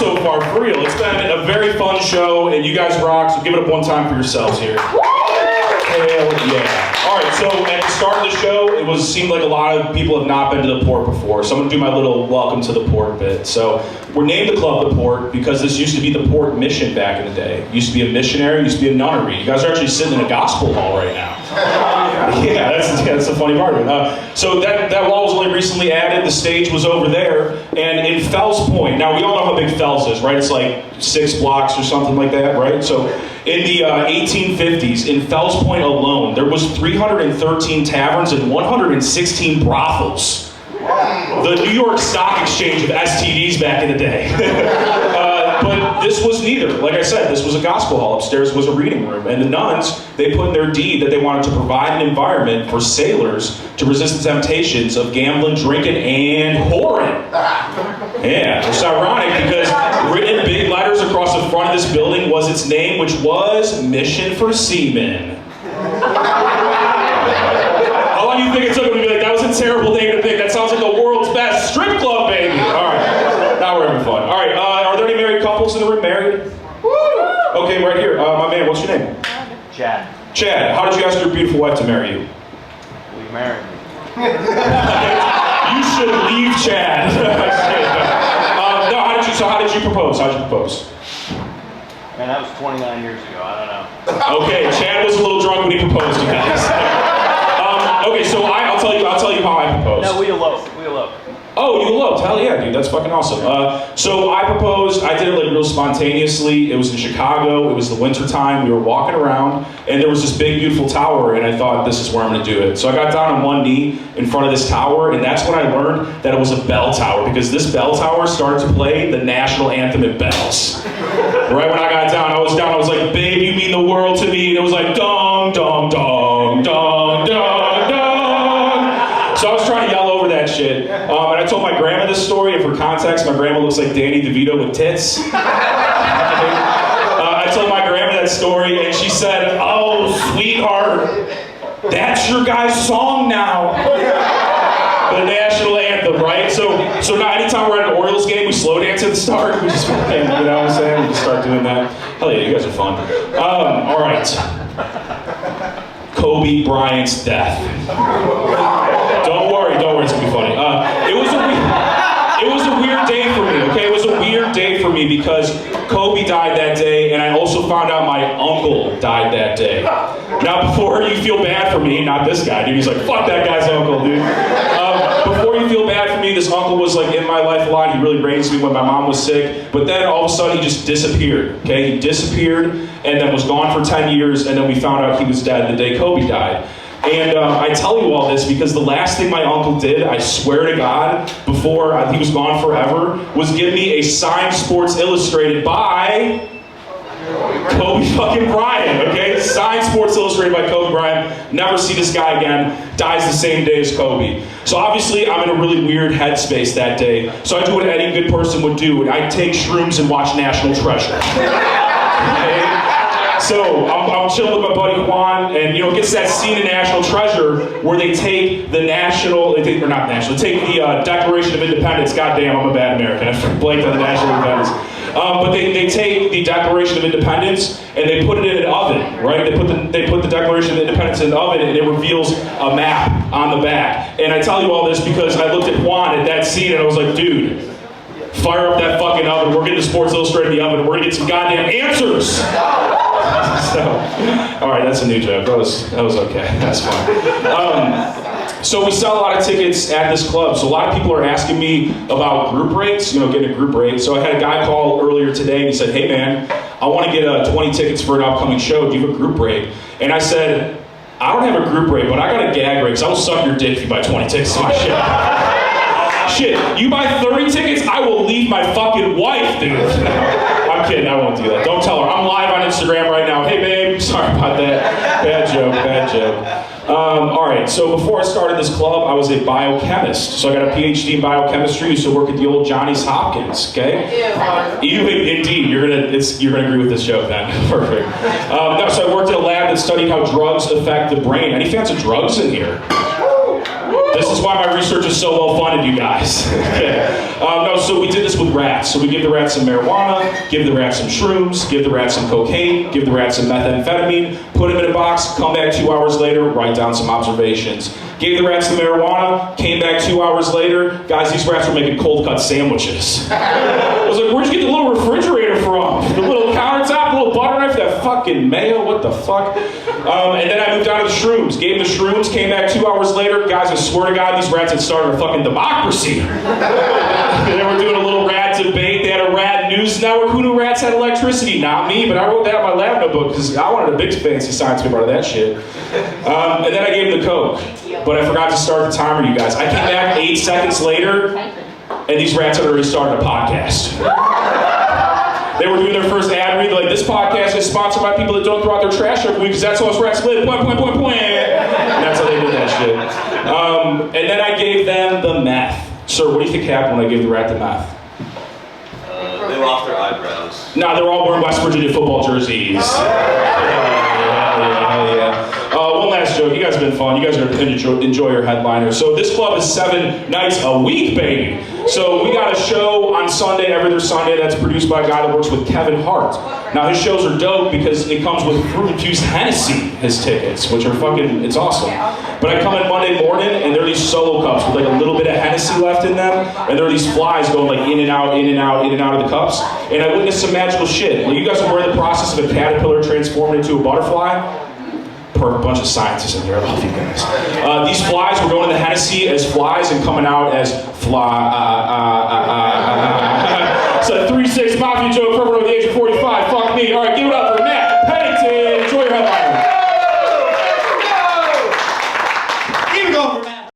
so far, for real. It's been a very fun show, and you guys rock, so give it up one time for yourselves here. Hell yeah. All right, so at the start of the show, seemed like a lot of people have not been to the Port before, so I'm going to do my little welcome to the Port bit. So we're named the club the Port because this used to be the Port mission back in the day. It used to be a missionary, used to be a nunnery. You guys are actually sitting in a gospel hall right now. Yeah, that's the funny part of it. So that wall was only recently added. The stage was over there, and in Fells Point. Now we all know how big Fells is, right? It's like 6 blocks or something like that, right? So in the 1850s, in Fells Point alone, there was 313 taverns and 116 brothels. The New York Stock Exchange of STDs back in the day. But this was neither. Like I said, this was a gospel hall. Upstairs was a reading room. And the nuns, they put in their deed that they wanted to provide an environment for sailors to resist the temptations of gambling, drinking, and whoring. Yeah, it's ironic because written in big letters across the front of this building was its name, which was Mission for Seamen. How long do you think it took them to be like, that was a terrible name to pick? That sounds like the world's best strip club, baby. All right, now we're having fun. All right, are there any married couples in the room? Married? Okay, right here. My man, what's your name? Chad. Chad, how did you ask your beautiful wife to marry you? We married. You should leave Chad. No, how did you propose? How did you propose? Man, that was 29 years ago. I don't know. Okay, Chad was a little drunk when he proposed, you guys. Okay, so I'll tell you how I proposed. No, we eloped. Oh, you eloped? Hell yeah, dude. That's fucking awesome. So I proposed. I did it like real spontaneously. It was in Chicago. It was the winter time. We were walking around, and there was this big, beautiful tower, and I thought, this is where I'm going to do it. So I got down on one knee in front of this tower, and that's when I learned that it was a bell tower, because this bell tower started to play the national anthem at bells. Right when I got down, I was like, babe, you mean the world to me. And it was like, dong, dong, dong, dong, dong, dong. So I was trying to yell over that shit. And I told my grandma this story, and for context, my grandma looks like Danny DeVito with tits. I told my grandma that story, and she said, oh, sweetheart, that's your guy's song now. The national anthem, right? So now anytime we're at an Orioles game, we slow dance at the start. We just fucking, you know what I'm saying? We just start doing that. Hell yeah, you guys are fun. All right. Kobe Bryant's death. Don't worry, it's gonna be funny. It was a weird day for me, okay? It was a weird day for me because Kobe died that day, and I also found out my uncle died that day. Now, before you feel bad for me, not this guy, dude, he's like, fuck that guy's uncle, dude. Before you feel bad for me, this uncle was like in my life a lot. He really raised me when my mom was sick, but then all of a sudden he just disappeared, okay? He disappeared and then was gone for 10 years, and then we found out he was dead the day Kobe died. And I tell you all this because the last thing my uncle did, I swear to God, before he was gone forever, was give me a signed Sports Illustrated by Kobe fucking Bryant, okay? Signed Sports Illustrated by Kobe Bryant. Never see this guy again. Dies the same day as Kobe. So obviously I'm in a really weird headspace that day. So I do what any good person would do, and I take shrooms and watch National Treasure. Okay? So I'm chilling with my buddy Juan, and it gets that scene in National Treasure where they take the take the Declaration of Independence. Goddamn, I'm a bad American. I blanked on the National Independence. But they take the Declaration of Independence and they put it in an oven, right? They put the Declaration of Independence in the oven, and it reveals a map on the back. And I tell you all this because I looked at Juan at that scene and I was like, dude, fire up that fucking oven. We're getting the Sports Illustrated in the oven, and we're gonna get some goddamn answers. So, all right, that's a new joke. That was okay. That's fine. So we sell a lot of tickets at this club. So a lot of people are asking me about group rates, getting a group rate. So I had a guy call earlier today, and he said, hey man, I want to get 20 tickets for an upcoming show. Do you have a group rate? And I said, I don't have a group rate, but I got a gag rate, because I will suck your dick if you buy 20 tickets to my show. Shit, you buy 30 tickets, I will leave my fucking wife, dude. I'm kidding, I won't do that. Don't tell her. I'm live on Instagram right now. Hey babe, sorry about that. Bad joke. All right, so before I started this club, I was a biochemist. So I got a PhD in biochemistry. Used to work at the old Johnny's Hopkins, okay? Indeed, you're gonna agree with this joke then. Perfect. So I worked at a lab that studied how drugs affect the brain. Any fans of drugs in here? The This is why my research is so well funded, you guys. Okay. No, so we did this with rats. So we give the rats some marijuana, give the rats some shrooms, give the rats some cocaine, give the rats some methamphetamine, put them in a box, come back 2 hours later, write down some observations. Gave the rats the marijuana, came back 2 hours later. Guys, these rats were making cold cut sandwiches. I was like, where'd you get the little refrigerator from? The little countertop, the little butter knife, that fucking mayo, what the fuck? And then I moved on to the shrooms. Gave them the shrooms, came back 2 hours later. Guys, I swear to God, these rats had started a fucking democracy. They were doing a little rat debate. They had a rat news network. Who knew rats had electricity? Not me, but I wrote that in my lab notebook because I wanted a big fancy science paper out of that shit. And then I gave them the coke. But I forgot to start the timer, you guys. I came back 8 seconds later, and these rats had already started a podcast. They were doing their first ad read, like, this podcast is sponsored by people that don't throw out their trash every week, because that's how us rats live, point. And that's how they did that shit. And then I gave them the meth. Sir, what do you think happened when I gave the rat the meth? They lost their eyebrows. Nah, they're all wearing West Virginia football jerseys. Hell yeah. One last joke. You guys have been fun. You guys are going to enjoy your headliner. So this club is 7 nights a week, baby. So we got a show on Sunday, every other Sunday, that's produced by a guy that works with Kevin Hart. Now his shows are dope because it comes with fruit-infused Hennessy, his tickets, which are fucking, it's awesome. But I come in Monday morning and there are these solo cups with like a little bit of Hennessy left in them, and there are these flies going like in and out, in and out, in and out of the cups. And I witnessed some magical shit. Like, you guys are aware of the process of a caterpillar transforming into a butterfly? Perfect bunch of scientists in here. I love you guys. These flies were going in the Hennessy as flies and coming out as fly. It's a 3-6 mafia joke for everyone over the age of 40.